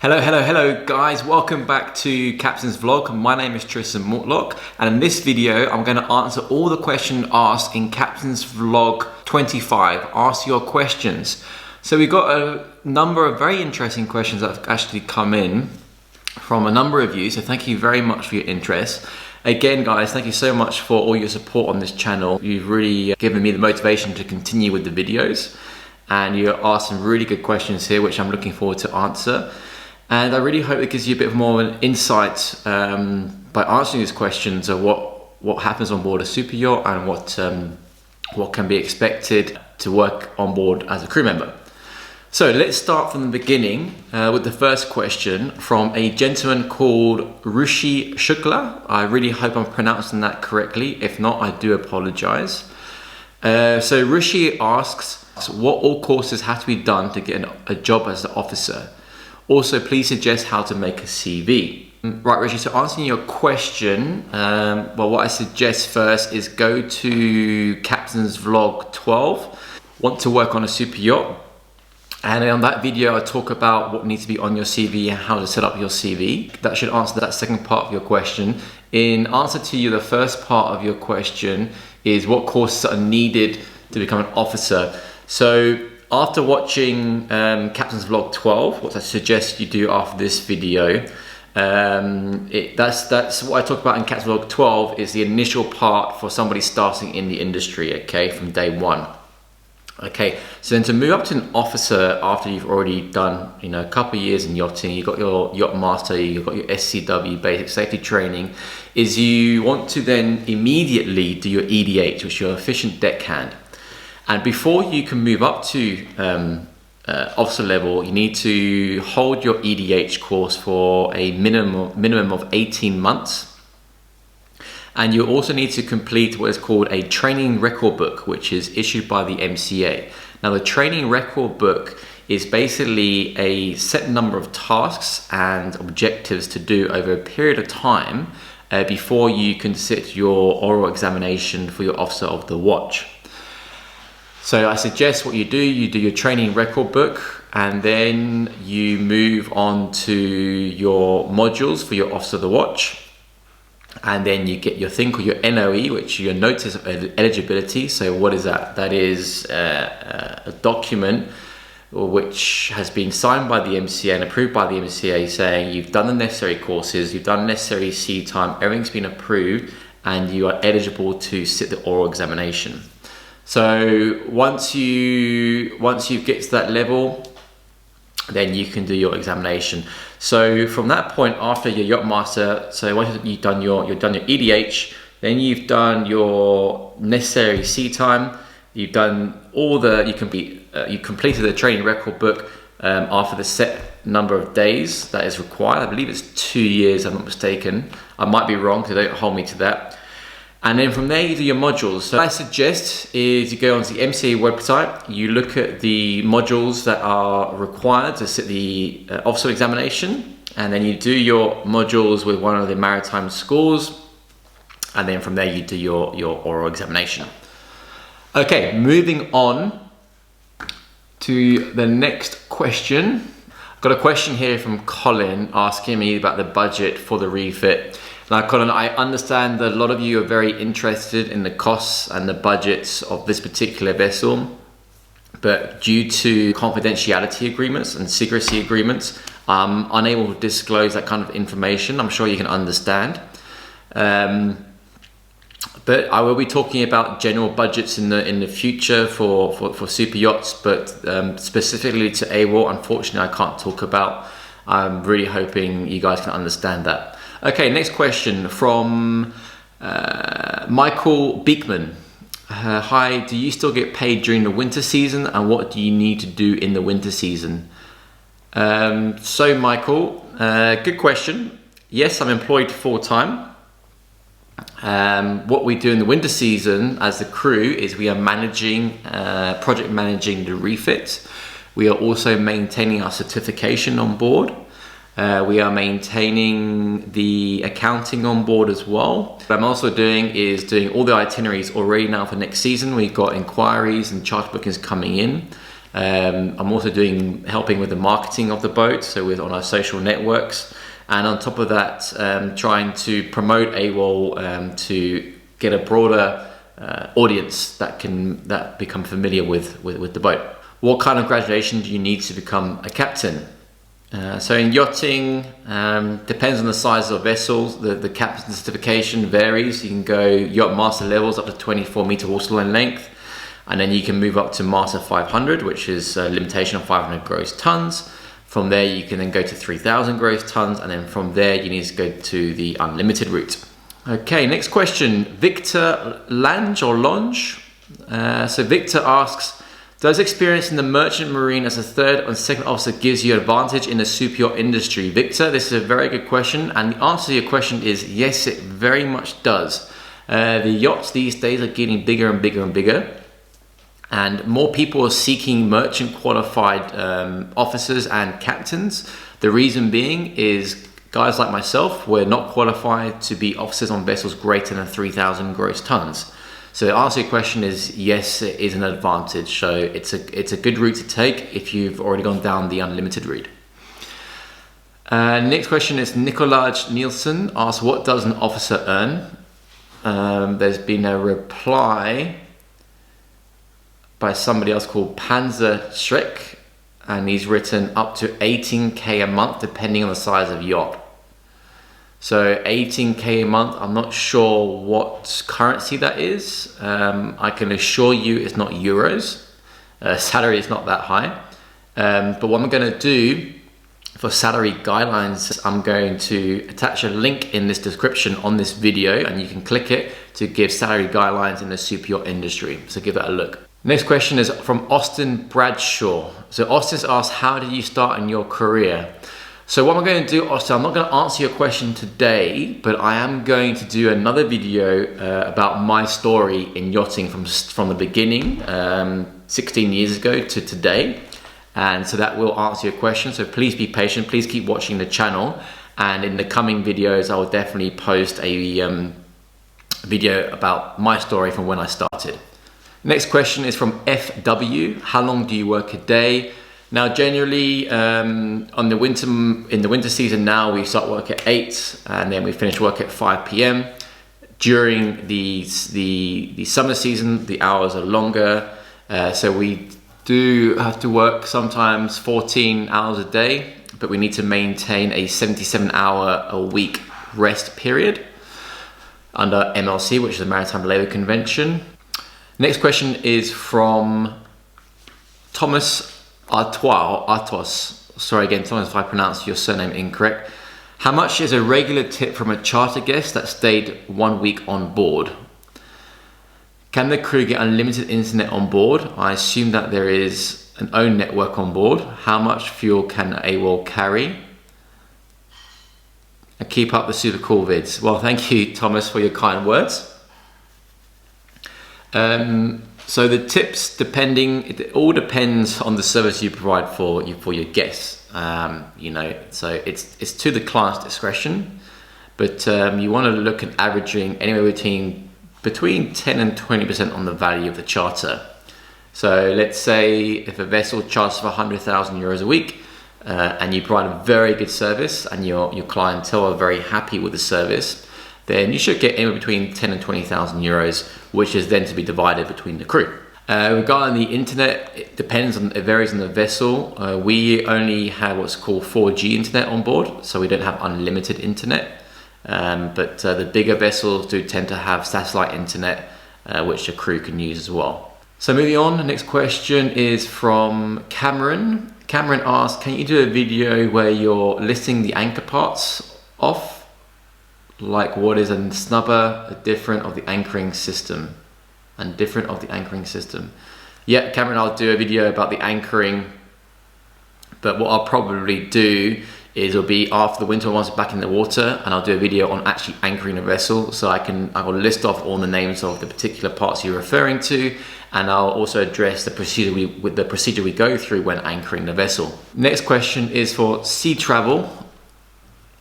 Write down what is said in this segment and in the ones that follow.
Hello guys, welcome back to Captain's Vlog. My name is Tristan Mortlock, and in this video I'm going to answer all the questions asked in Captain's Vlog 25, Ask Your Questions. So we've got a number of very interesting questions that have actually come in from a number of you, so thank you very much for your interest. Again guys, thank you so much for all your support on this channel. You've really given me the motivation to continue with the videos, and you asked some really good questions here which I'm looking forward to answer. And I really hope it gives you a bit more of an insight by answering these questions of what happens on board a super yacht and what can be expected to work on board as a crew member. So let's start from the beginning with the first question from a gentleman called Rishi Shukla. I really hope I'm pronouncing that correctly. If not, I do apologize. So Rishi asks, what all courses have to be done to get a job as an officer? Also, please suggest how to make a CV. Right, Rishi, so answering your question, well, what I suggest first is go to Captain's Vlog 12. Want to work on a super yacht? And on that video, I talk about what needs to be on your CV and how to set up your CV. That should answer that second part of your question. In answer to you, the first part of your question is what courses are needed to become an officer. So after watching Captain's Vlog 12, what I suggest you do after this video, that's what I talk about in Captain's Vlog 12 is the initial part for somebody starting in the industry, okay, from day one. Okay, so then to move up to an officer after you've already done, a couple of years in yachting, you've got your yacht master, you've got your SCW, basic safety training, is you want to then immediately do your EDH, which is your efficient deckhand. And before you can move up to officer level, you need to hold your EDH course for a minimum of 18 months. And you also need to complete what is called a training record book, which is issued by the MCA. Now, the training record book is basically a set number of tasks and objectives to do over a period of time before you can sit your oral examination for your officer of the watch. So I suggest what you do your training record book, and then you move on to your modules for your officer of the watch. And then you get your thing called your NOE, which is your notice of eligibility. So what is that? That is a document which has been signed by the MCA and approved by the MCA saying you've done the necessary courses, you've done necessary sea time, everything's been approved, and you are eligible to sit the oral examination. So once you get to that level, then you can do your examination. So from that point, after your yacht master, so once you've done your EDH, then you've done your necessary sea time, you've done you completed the training record book after the set number of days that is required. I believe it's 2 years, I'm not mistaken. I might be wrong, so don't hold me to that. And then from there, you do your modules. So what I suggest is you go onto the MCA website, you look at the modules that are required to sit the officer examination, and then you do your modules with one of the maritime schools, and then from there you do your oral examination. Okay, moving on to the next question. I've got a question here from Colin asking me about the budget for the refit. Now, Colin, I understand that a lot of you are very interested in the costs and the budgets of this particular vessel, but due to confidentiality agreements and secrecy agreements, I'm unable to disclose that kind of information. I'm sure you can understand. But I will be talking about general budgets in the future for super yachts, but specifically to AWOL, unfortunately, I can't talk about. I'm really hoping you guys can understand that. Okay, next question from Michael Beekman. Hi, do you still get paid during the winter season, and what do you need to do in the winter season? So Michael, good question. Yes, I'm employed full-time. What we do in the winter season as the crew is we are project managing the refit. We are also maintaining our certification on board. We are maintaining the accounting on board as well. What I'm also doing is doing all the itineraries already now for next season. We've got inquiries and charter bookings coming in. I'm also helping with the marketing of the boat, so on our social networks. And on top of that, trying to promote AWOL to get a broader audience that become familiar with the boat. What kind of graduation do you need to become a captain? So in yachting, depends on the size of vessels. The captain certification varies. You can go yacht master levels up to 24 meter waterline length, and then you can move up to master 500, which is a limitation of 500 gross tons. From there, you can then go to 3,000 gross tons, and then from there, you need to go to the unlimited route. Okay, next question, Victor Lange or Longe. So Victor asks, does experience in the merchant marine as a third and second officer gives you advantage in the super yacht industry? Victor, this is a very good question, and the answer to your question is yes, it very much does. The yachts these days are getting bigger and bigger and bigger, and more people are seeking merchant qualified officers and captains. The reason being is guys like myself, we're not qualified to be officers on vessels greater than 3,000 gross tons. So the answer to your question is yes, it is an advantage. So it's a good route to take if you've already gone down the unlimited route. Next question is Nicolaj Nielsen asks, what does an officer earn? There's been a reply by somebody else called Panzer Schreck, and he's written up to 18k a month depending on the size of yacht. So 18k a month, I'm not sure what currency that is. I can assure you it's not euros. Salary is not that high. But what I'm going to do for salary guidelines, I'm going to attach a link in this description on this video, and you can click it to give salary guidelines in the super yacht industry. So give that a look. Next question is from Austin Bradshaw. So Austin's asked, how did you start in your career? So what I'm going to do, Austin, I'm not going to answer your question today, but I am going to do another video about my story in yachting from the beginning, 16 years ago to today. And so that will answer your question. So please be patient, please keep watching the channel. And in the coming videos, I will definitely post a video about my story from when I started. Next question is from FW. How long do you work a day? Now, generally, in the winter season now, we start work at 8 and then we finish work at 5 p.m. During the summer season, the hours are longer. So we do have to work sometimes 14 hours a day, but we need to maintain a 77-hour a week rest period under MLC, which is the Maritime Labour Convention. Next question is from Thomas Artois. Sorry again, Thomas, if I pronounced your surname incorrect. How much is a regular tip from a charter guest that stayed 1 week on board? Can the crew get unlimited internet on board? I assume that there is an own network on board. How much fuel can AWOL carry? And keep up the super cool vids. Well, thank you, Thomas, for your kind words. So the tips, it all depends on the service you provide for your guests. So it's to the client's discretion, but you want to look at averaging anywhere between 10 and 20% on the value of the charter. So let's say if a vessel charges for 100,000 euros a week, and you provide a very good service, and your clientele are very happy with the service, then you should get anywhere between 10 and 20,000 euros, which is then to be divided between the crew. Regarding the internet, it varies on the vessel. We only have what's called 4G internet on board, so we don't have unlimited internet. But the bigger vessels do tend to have satellite internet, which the crew can use as well. So moving on, the next question is from Cameron. Cameron asks, can you do a video where you're listing the anchor parts off? Like what is a snubber, different of the anchoring system, and different of the anchoring system. Yeah, Cameron, I'll do a video about the anchoring, but what I'll probably do is it'll be after the winter once back in the water, and I'll do a video on actually anchoring a vessel, so I will list off all the names of the particular parts you're referring to, and I'll also address the procedure we go through when anchoring the vessel. Next question is for Sea Travel.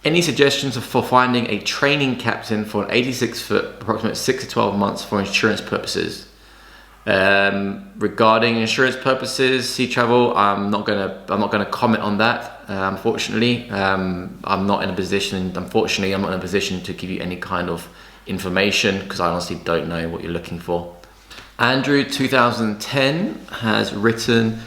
Any suggestions for finding a training captain for an 86 foot, approximately 6 to 12 months for insurance purposes? Regarding insurance purposes, sea travel, I'm not gonna comment on that. Unfortunately, I'm not in a position to give you any kind of information because I honestly don't know what you're looking for. Andrew 2010 has written,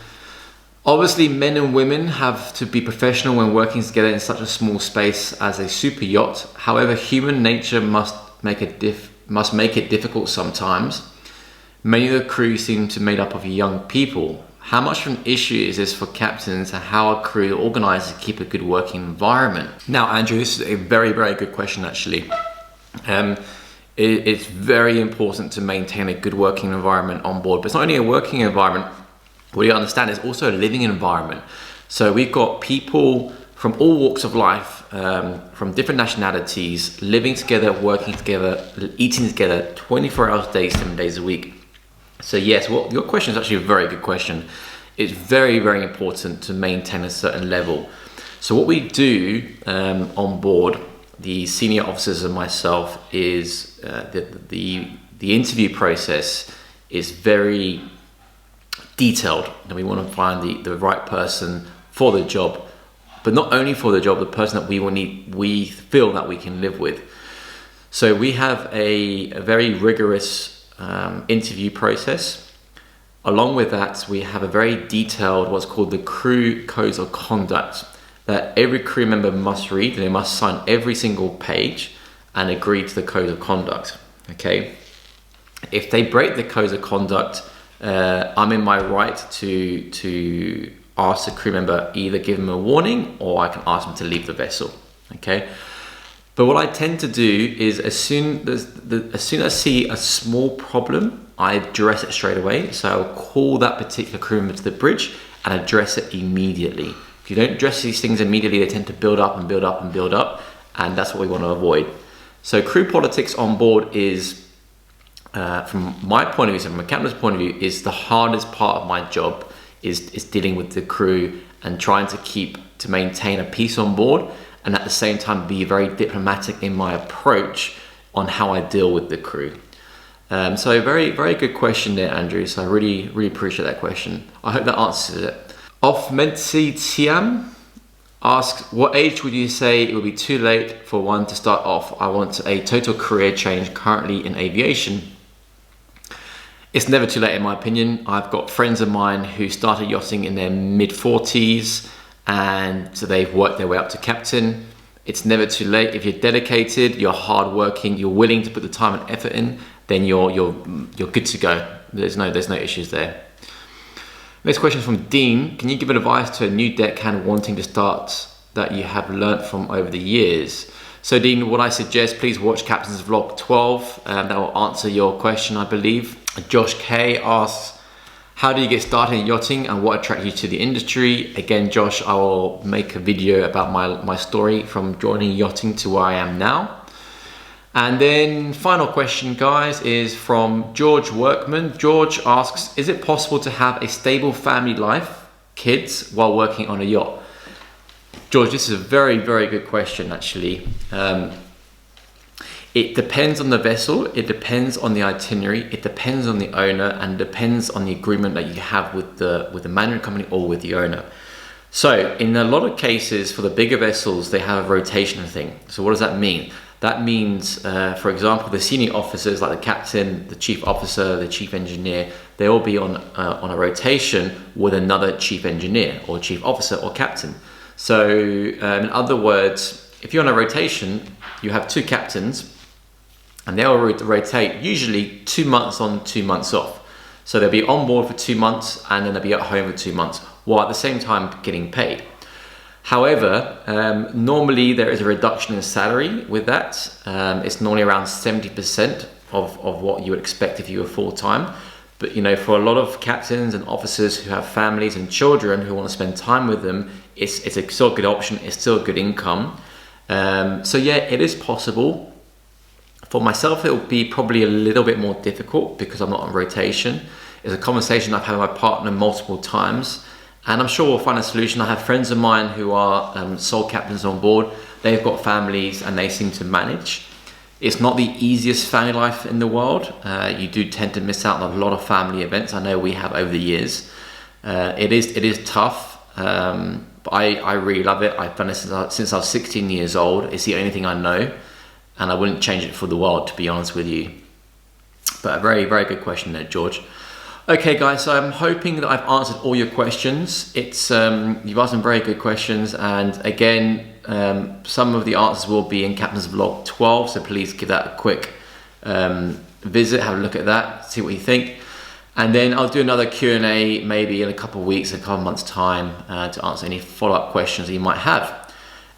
obviously men and women have to be professional when working together in such a small space as a super yacht. However, human nature must make it difficult sometimes. Many of the crew seem to be made up of young people. How much of an issue is this for captains, and how are crew organized to keep a good working environment? Now, Andrew, this is a very, very good question, actually. It's very important to maintain a good working environment on board, but it's not only a working environment. What you understand is also a living environment. So we've got people from all walks of life, from different nationalities, living together, working together, eating together 24 hours a day, 7 days a week. So yes, your question is actually a very good question. It's very, very important to maintain a certain level. So what we do on board, the senior officers and myself, is the interview process is very detailed, and we want to find the right person for the job, but not only for the job, the person that we feel that we can live with. So we have a very rigorous interview process. Along with that, we have a very detailed, what's called the crew codes of conduct, that every crew member must read, and they must sign every single page and agree to the code of conduct. Okay, if they break the codes of conduct, I'm in my right to ask the crew member, either give them a warning or I can ask them to leave the vessel. Okay, but what I tend to do is as soon as I see a small problem, I address it straight away. So I'll call that particular crew member to the bridge and address it immediately. If you don't address these things immediately, they tend to build up and build up and build up, and that's what we want to avoid. So crew politics on board is, from my point of view, so from a captain's point of view, is the hardest part of my job, is dealing with the crew and trying to maintain a peace on board, and at the same time be very diplomatic in my approach on how I deal with the crew. So very, very good question there, Andrew. So I really, really appreciate that question. I hope that answers it. Offmensi Tiam asks, what age would you say it would be too late for one to start off? I want a total career change, currently in aviation. It's never too late in my opinion. I've got friends of mine who started yachting in their mid-40s, and so they've worked their way up to captain. It's never too late. If you're dedicated, you're hardworking, you're willing to put the time and effort in, then you're good to go. There's no issues there. Next question is from Dean. Can you give advice to a new deckhand wanting to start that you have learnt from over the years? So Dean, what I suggest, please watch Captain's Vlog 12. That will answer your question, I believe. Josh K asks, how do you get started in yachting and what attracted you to the industry? Again, Josh, I will make a video about my story from joining yachting to where I am now. And then final question, guys, is from George Workman. George asks, is it possible to have a stable family life, kids, while working on a yacht? George, this is a very, very good question, actually. It depends on the vessel, it depends on the itinerary, it depends on the owner, and depends on the agreement that you have with the management company or with the owner. So in a lot of cases, for the bigger vessels, they have a rotation thing. So what does that mean? That means, for example, the senior officers like the captain, the chief officer, the chief engineer, they all be on a rotation with another chief engineer or chief officer or captain. So in other words, if you're on a rotation, you have two captains, and they'll rotate usually 2 months on, 2 months off. So they'll be on board for 2 months and then they'll be at home for 2 months, while at the same time getting paid. However, normally there is a reduction in salary with that. It's normally around 70% of what you would expect if you were full-time. But you know, for a lot of captains and officers who have families and children who want to spend time with them, it's a still a good option, it's still a good income. So yeah, it is possible. For myself, it will be probably a little bit more difficult because I'm not on rotation. It's a conversation I've had with my partner multiple times, and I'm sure we'll find a solution. I have friends of mine who are sole captains on board. They've got families and they seem to manage. It's not the easiest family life in the world. You do tend to miss out on a lot of family events. I know we have over the years. It is tough, but I really love it. I've done it since I was 16 years old. It's the only thing I know, and I wouldn't change it for the world, to be honest with you. But a very, very good question there, George. Okay, guys, so I'm hoping that I've answered all your questions. You've asked some very good questions, and again, some of the answers will be in Captain's Vlog 12, so please give that a quick visit, have a look at that, see what you think. And then I'll do another Q&A maybe in a couple of weeks, a couple of months' time to answer any follow-up questions that you might have.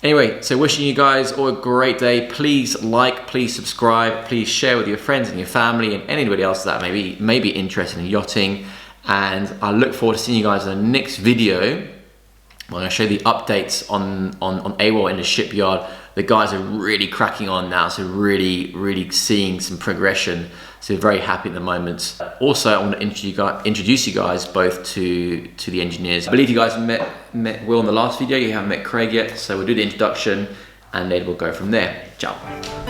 Anyway, so wishing you guys all a great day. Please like, please subscribe, please share with your friends and your family and anybody else that may be interested in yachting. And I look forward to seeing you guys in the next video. I'm going to show you the updates on AWOL in the shipyard. The guys are really cracking on now, so really seeing some progression. So very happy at the moment. Also, I want to introduce you guys both to the engineers. I believe you guys met Will in the last video. You haven't met Craig yet, so we'll do the introduction and then we'll go from there. Ciao.